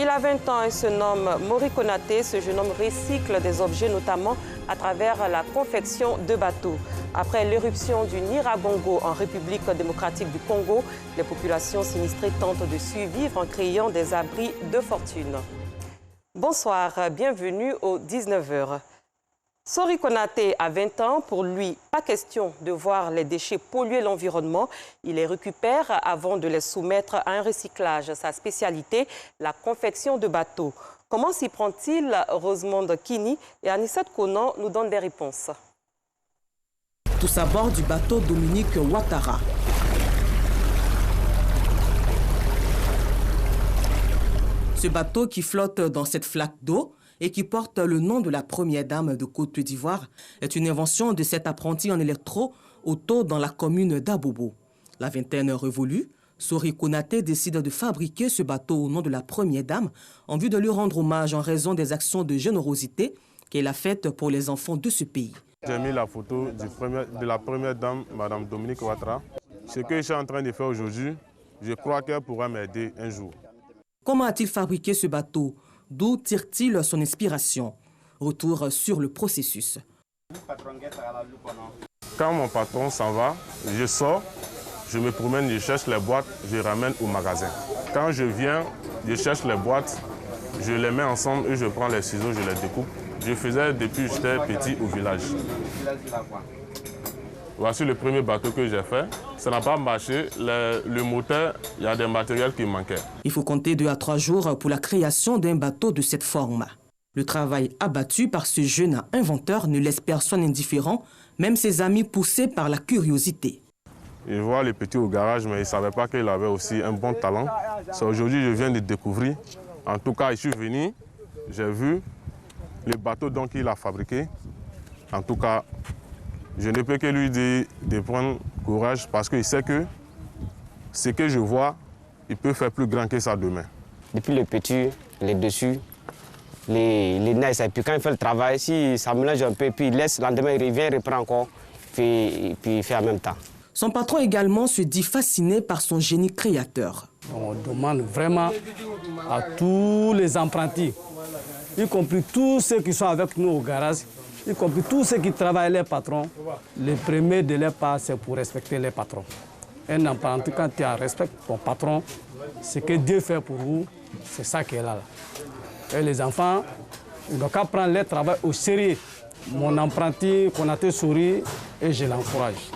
Il a 20 ans et se nomme Mori Konaté. Ce jeune homme recycle des objets, notamment à travers la confection de bateaux. Après l'éruption du Nyiragongo en République démocratique du Congo, les populations sinistrées tentent de survivre en créant des abris de fortune. Bonsoir, bienvenue au 19h. Sori Konaté a 20 ans. Pour lui, pas question de voir les déchets polluer l'environnement. Il les récupère avant de les soumettre à un recyclage. Sa spécialité, la confection de bateaux. Comment s'y prend-il? Rosemonde Kini et Anissat Konan nous donnent des réponses. Tous à bord du bateau Dominique Ouattara. Ce bateau qui flotte dans cette flaque d'eau et qui porte le nom de la première dame de Côte d'Ivoire est une invention de cet apprenti en électro-auto dans la commune d'Abobo. La vingtaine révolue, Sori Konaté décide de fabriquer ce bateau au nom de la première dame en vue de lui rendre hommage en raison des actions de générosité qu'elle a faites pour les enfants de ce pays. J'ai mis la photo de la première dame, Mme Dominique Ouattara. Ce que je suis en train de faire aujourd'hui, je crois qu'elle pourra m'aider un jour. Comment a-t-il fabriqué ce bateau? D'où tire-t-il son inspiration? Retour sur le processus. Quand mon patron s'en va, je sors, je me promène, je cherche les boîtes, je ramène au magasin. Quand je viens, je cherche les boîtes, je les mets ensemble et je prends les ciseaux, je les découpe. Je faisais depuis que j'étais petit au village. Voici le premier bateau que j'ai fait. Ça n'a pas marché. Le moteur, il y a des matériels qui manquaient. Il faut compter 2 à 3 jours pour la création d'un bateau de cette forme. Le travail abattu par ce jeune inventeur ne laisse personne indifférent, même ses amis poussés par la curiosité. Je vois les petits au garage, mais ils ne savaient pas qu'il avait aussi un bon talent. C'est aujourd'hui que je viens de découvrir. En tout cas, je suis venu, j'ai vu le bateau qu'il a fabriqué. En tout cas, je ne peux que lui dire de prendre courage parce qu'il sait que ce que je vois, il peut faire plus grand que ça demain. Depuis le petit, les dessus, les nez, et puis quand il fait le travail, si ça mélange un peu, puis il laisse, le lendemain il revient, il reprend encore, puis il fait en même temps. Son patron également se dit fasciné par son génie créateur. On demande vraiment à tous les apprentis, y compris tous ceux qui sont avec nous au garage, y compris tous ceux qui travaillent les patrons, le premier de leur part, c'est pour respecter les patrons. Un apprenti, quand tu respectes ton patron, ce que Dieu fait pour vous, c'est ça qui est là. Et les enfants, ils n'ont qu'à prendre leur travail au sérieux. Mon apprenti, Konaté sourit, et je l'encourage.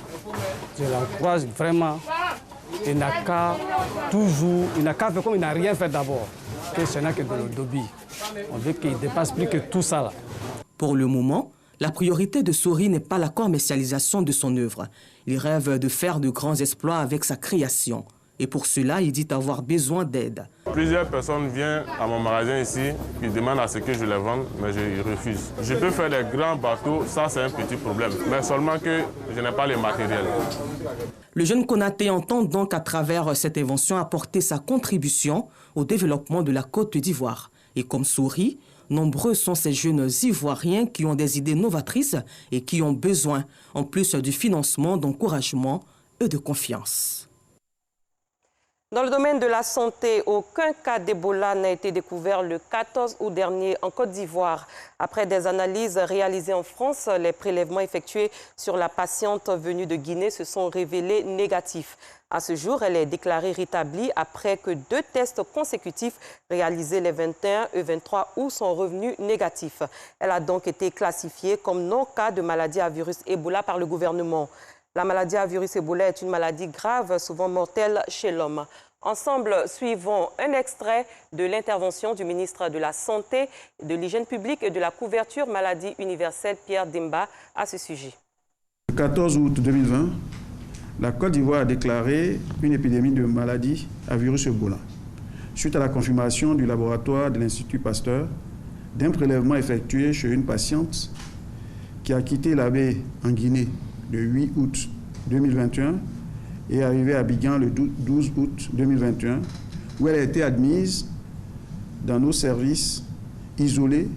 Je l'encourage vraiment. Il n'a qu'à faire comme il n'a rien fait d'abord. Que ce n'est que de l'obéir. On veut qu'il ne dépasse plus que tout ça là. Pour le moment, la priorité de Sori n'est pas la commercialisation de son œuvre. Il rêve de faire de grands exploits avec sa création. Et pour cela, il dit avoir besoin d'aide. Plusieurs personnes viennent à mon magasin ici, qui demandent à ce que je les vende, mais je refuse. Je peux faire des grands bateaux, ça c'est un petit problème, mais seulement que je n'ai pas les matériels. Le jeune Konaté entend donc à travers cette invention apporter sa contribution au développement de la Côte d'Ivoire. Et comme Sori, nombreux sont ces jeunes Ivoiriens qui ont des idées novatrices et qui ont besoin, en plus du financement, d'encouragement et de confiance. Dans le domaine de la santé, aucun cas d'Ebola n'a été découvert le 14 août dernier en Côte d'Ivoire. Après des analyses réalisées en France, les prélèvements effectués sur la patiente venue de Guinée se sont révélés négatifs. À ce jour, elle est déclarée rétablie après que 2 tests consécutifs réalisés les 21 et 23 août sont revenus négatifs. Elle a donc été classifiée comme non-cas de maladie à virus Ebola par le gouvernement. La maladie à virus Ebola est une maladie grave, souvent mortelle chez l'homme. Ensemble, suivons un extrait de l'intervention du ministre de la Santé, de l'Hygiène publique et de la couverture maladie universelle, Pierre Demba, à ce sujet. Le 14 août 2020, la Côte d'Ivoire a déclaré une épidémie de maladie à virus Ebola, suite à la confirmation du laboratoire de l'Institut Pasteur d'un prélèvement effectué chez une patiente qui a quitté la baie en Guinée le 8 août 2021 et est arrivée à Abidjan le 12 août 2021, où elle a été admise dans nos services, isolée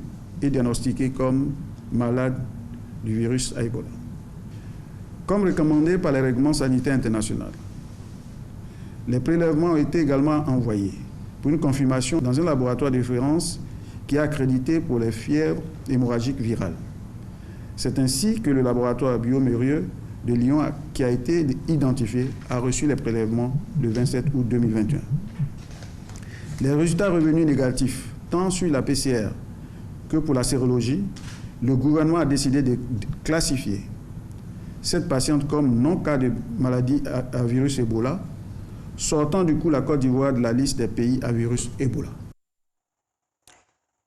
et diagnostiquée comme malade du virus à Ebola. Comme recommandé par les règlements sanitaires internationaux, les prélèvements ont été également envoyés pour une confirmation dans un laboratoire de référence qui est accrédité pour les fièvres hémorragiques virales. C'est ainsi que le laboratoire Biomérieux de Lyon, qui a été identifié, a reçu les prélèvements le 27 août 2021. Les résultats revenus négatifs, tant sur la PCR que pour la sérologie, le gouvernement a décidé de classifier cette patiente comme non-cas de maladie à virus Ebola, sortant du coup la Côte d'Ivoire de la liste des pays à virus Ebola.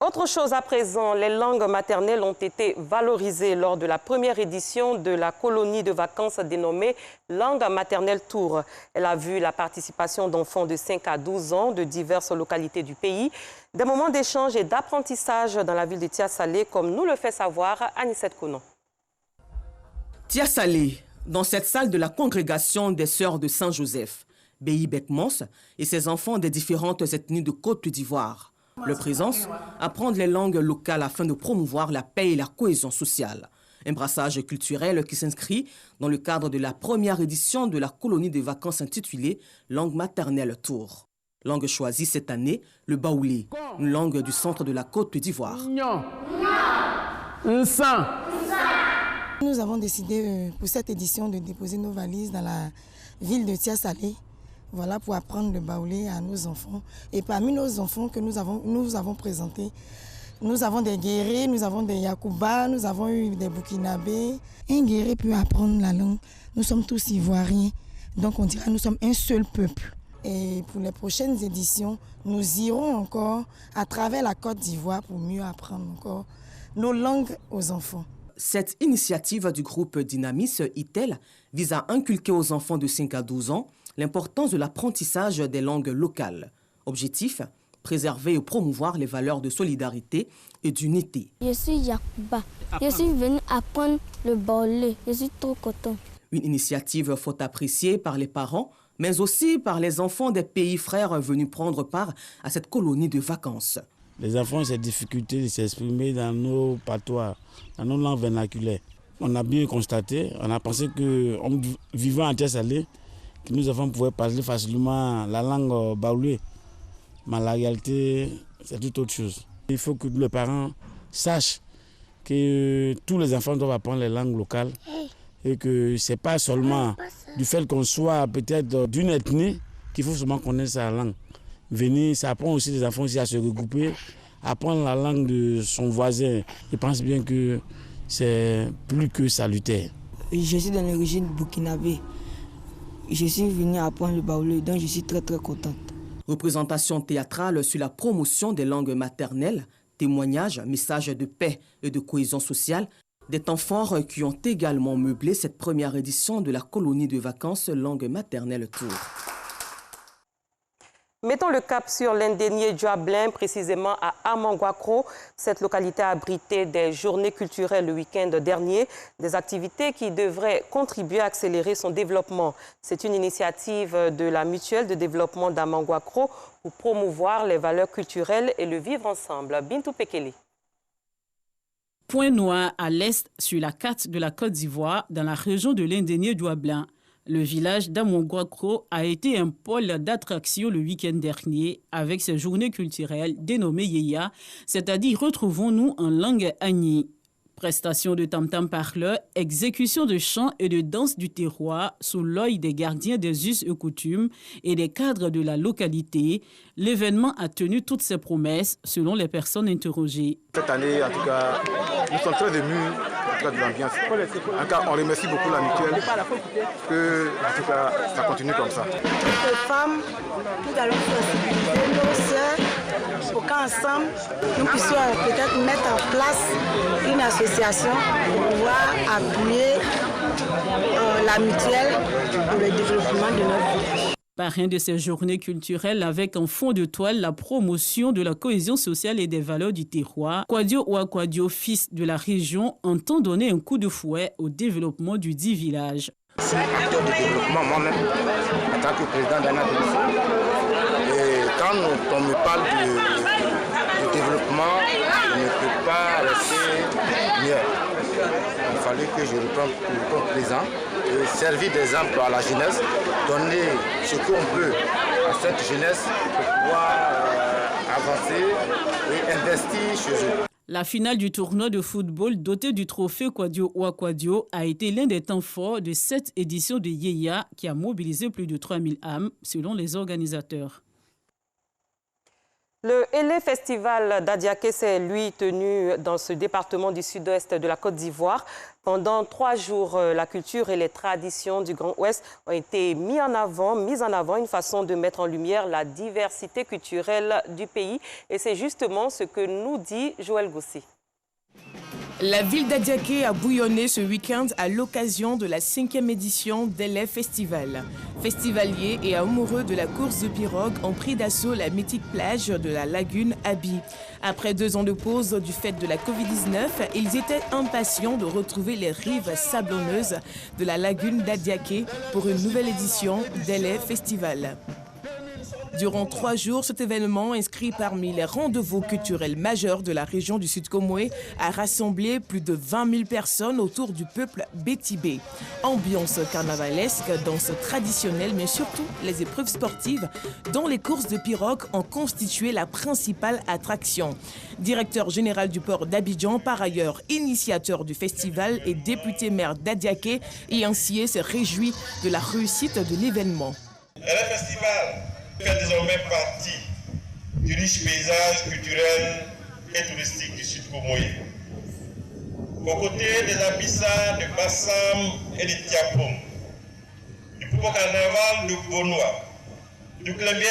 Autre chose à présent, les langues maternelles ont été valorisées lors de la première édition de la colonie de vacances dénommée Langue maternelle Tour. Elle a vu la participation d'enfants de 5 à 12 ans de diverses localités du pays. Des moments d'échange et d'apprentissage dans la ville de Tia-Salé, comme nous le fait savoir Anissette Konon. Tia-Salé, dans cette salle de la congrégation des Sœurs de Saint-Joseph, Béhi Bekmons et ses enfants des différentes ethnies de Côte d'Ivoire. Leur présence, apprendre les langues locales afin de promouvoir la paix et la cohésion sociale. Un brassage culturel qui s'inscrit dans le cadre de la première édition de la colonie de vacances intitulée Langue maternelle Tour. Langue choisie cette année, le baoulé, une langue du centre de la Côte d'Ivoire. Nous avons décidé pour cette édition de déposer nos valises dans la ville de Tia-Salé. Voilà, pour apprendre le baoulé à nos enfants. Et parmi nos enfants que nous avons présentés, nous avons des guerriers, nous avons des Yakuba, nous avons eu des Burkinabés. Un guerrier peut apprendre la langue. Nous sommes tous Ivoiriens, donc on dira que nous sommes un seul peuple. Et pour les prochaines éditions, nous irons encore à travers la Côte d'Ivoire pour mieux apprendre encore nos langues aux enfants. Cette initiative du groupe Dynamis ITEL vise à inculquer aux enfants de 5 à 12 ans l'importance de l'apprentissage des langues locales. Objectif, préserver et promouvoir les valeurs de solidarité et d'unité. Je suis Yakuba. Je suis venu apprendre le baoulé. Je suis trop content. Une initiative fort appréciée par les parents, mais aussi par les enfants des pays frères venus prendre part à cette colonie de vacances. Les enfants ont cette difficulté de s'exprimer dans nos patois, dans nos langues vernaculaires. On a bien constaté, on a pensé qu'en vivant à Tia-Salé, que nos enfants pouvaient parler facilement la langue baoulé. Mais la réalité, c'est tout autre chose. Il faut que les parents sachent que tous les enfants doivent apprendre les langues locales et que ce n'est pas seulement du fait qu'on soit peut-être d'une ethnie qu'il faut seulement connaître sa langue. Venir, ça apprend aussi les enfants aussi à se regrouper, apprendre la langue de son voisin. Je pense bien que c'est plus que salutaire. Je suis d'origine burkinabé. Je suis venue apprendre le baoulé, donc je suis très contente. Représentation théâtrale sur la promotion des langues maternelles, témoignages, messages de paix et de cohésion sociale, des temps forts qui ont également meublé cette première édition de la colonie de vacances Langue maternelle Tour. Mettons le cap sur l'indénié Djoablin, précisément à Amanguakro. Cette localité a abrité des journées culturelles le week-end dernier, des activités qui devraient contribuer à accélérer son développement. C'est une initiative de la mutuelle de développement d'Amanguakro pour promouvoir les valeurs culturelles et le vivre ensemble. Bintou Pekele. Point noir à l'est sur la carte de la Côte d'Ivoire, dans la région de l'indénié Djoablin. Le village d'Amanguakro a été un pôle d'attraction le week-end dernier avec ses journées culturelles dénommées Yeya, c'est-à-dire retrouvons-nous en langue agni. Prestations de tam-tam parleurs, exécution de chants et de danses du terroir sous l'œil des gardiens des us et coutumes et des cadres de la localité, l'événement a tenu toutes ses promesses selon les personnes interrogées. Cette année, en tout cas, nous sommes très émus de l'ambiance. En tout cas, on remercie beaucoup la mutuelle que, en tout cas, ça continue comme ça. Les femmes, nous allons sensibiliser nos sœurs pour qu'ensemble, nous puissions peut-être mettre en place une association pour pouvoir appuyer la mutuelle pour le développement de notre village. Parrain de ces journées culturelles avec en fond de toile la promotion de la cohésion sociale et des valeurs du terroir, Kwadio Ouakwadio, fils de la région, entend donner un coup de fouet au développement du dit village. Je suis acteur de développement moi-même, en tant que président d'Anna Delisson. Et quand on me parle de développement, je ne peux pas rester mieux. Il fallait que je réponde présent, servir d'exemple à la jeunesse, donner ce qu'on peut à cette jeunesse pour pouvoir avancer et investir chez eux. La finale du tournoi de football doté du trophée Kwadio Ouakwadio a été l'un des temps forts de cette édition de Yéya qui a mobilisé plus de 3000 âmes selon les organisateurs. Le Elé Festival d'Adiaké s'est, lui, tenu dans ce département du sud-ouest de la Côte d'Ivoire. Pendant 3 jours, la culture et les traditions du Grand Ouest ont été mises en avant, une façon de mettre en lumière la diversité culturelle du pays. Et c'est justement ce que nous dit Joël Gossi. La ville d'Adiaké a bouillonné ce week-end à l'occasion de la 5e édition d'Elé Festival. Festivaliers et amoureux de la course de pirogue ont pris d'assaut la mythique plage de la lagune Abi. Après 2 ans de pause du fait de la Covid-19, ils étaient impatients de retrouver les rives sablonneuses de la lagune d'Adiaké pour une nouvelle édition d'Elé Festival. Durant 3 jours, cet événement, inscrit parmi les rendez-vous culturels majeurs de la région du Sud-Comoé, a rassemblé plus de 20 000 personnes autour du peuple Bétibé. Ambiance carnavalesque, danse traditionnelle, mais surtout les épreuves sportives, dont les courses de pirogue ont constitué la principale attraction. Directeur général du port d'Abidjan, par ailleurs initiateur du festival et député maire d'Adiaké, Yancié se réjouit de la réussite de l'événement. Le festival fait désormais partie du riche paysage culturel et touristique du Sud-Comoé. Aux côtés des Abissa, de Bassam et de Tiapom, du Poupo Carnaval de Bonois, du Clembier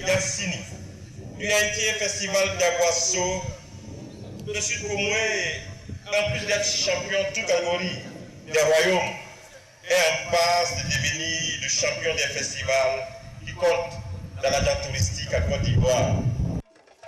d'Assini, du Haïti Festival d'Aguasso, le Sud-Comoé, en plus d'être champion toute catégorie des royaumes, est en passe de devenir le champion des festivals qui compte dans l'agenda touristique à Côte d'Ivoire.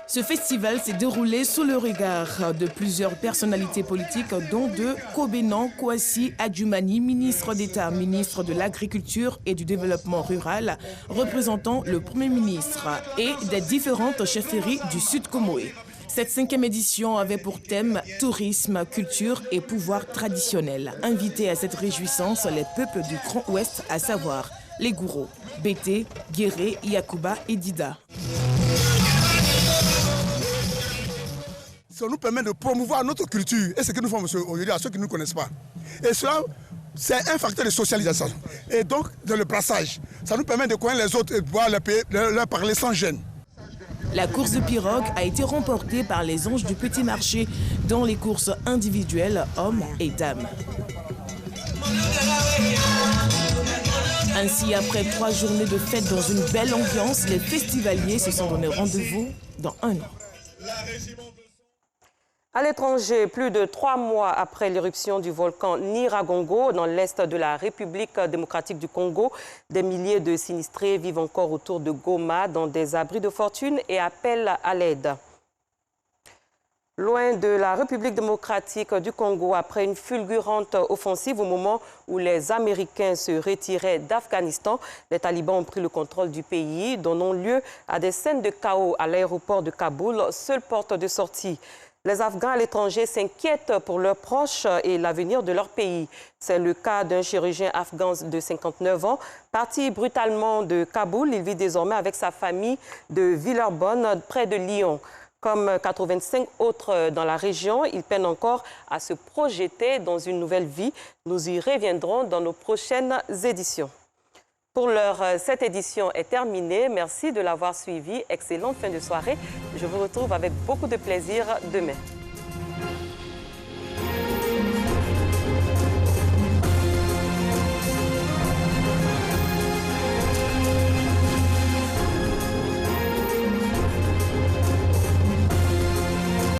Ce festival s'est déroulé sous le regard de plusieurs personnalités politiques, dont de Kobenan Kouassi Adjumani, ministre d'État, ministre de l'Agriculture et du Développement rural, représentant le Premier ministre, et des différentes chefferies du Sud-Comoé. Cette 5e édition avait pour thème tourisme, culture et pouvoir traditionnel. Invités à cette réjouissance, les peuples du Grand Ouest, à savoir les Gouro, Bété, Guéré, Yakuba et Dida. Ça nous permet de promouvoir notre culture et ce que nous faisons aujourd'hui à ceux qui ne nous connaissent pas. Et cela, c'est un facteur de socialisation. Et donc, dans le brassage, ça nous permet de connaître les autres et de pouvoir leur parler sans gêne. La course de pirogue a été remportée par les Anges du Petit Marché dans les courses individuelles hommes et dames. Ainsi, après 3 journées de fête dans une belle ambiance, les festivaliers se sont donné rendez-vous dans 1 an. À l'étranger, plus de 3 mois après l'éruption du volcan Nyiragongo dans l'est de la République démocratique du Congo, des milliers de sinistrés vivent encore autour de Goma dans des abris de fortune et appellent à l'aide. Loin de la République démocratique du Congo, après une fulgurante offensive au moment où les Américains se retiraient d'Afghanistan, les talibans ont pris le contrôle du pays, donnant lieu à des scènes de chaos à l'aéroport de Kaboul, seule porte de sortie. Les Afghans à l'étranger s'inquiètent pour leurs proches et l'avenir de leur pays. C'est le cas d'un chirurgien afghan de 59 ans. Parti brutalement de Kaboul, il vit désormais avec sa famille de Villeurbanne, près de Lyon. Comme 85 autres dans la région, il peine encore à se projeter dans une nouvelle vie. Nous y reviendrons dans nos prochaines éditions. Pour l'heure, cette édition est terminée. Merci de l'avoir suivi. Excellente fin de soirée. Je vous retrouve avec beaucoup de plaisir demain.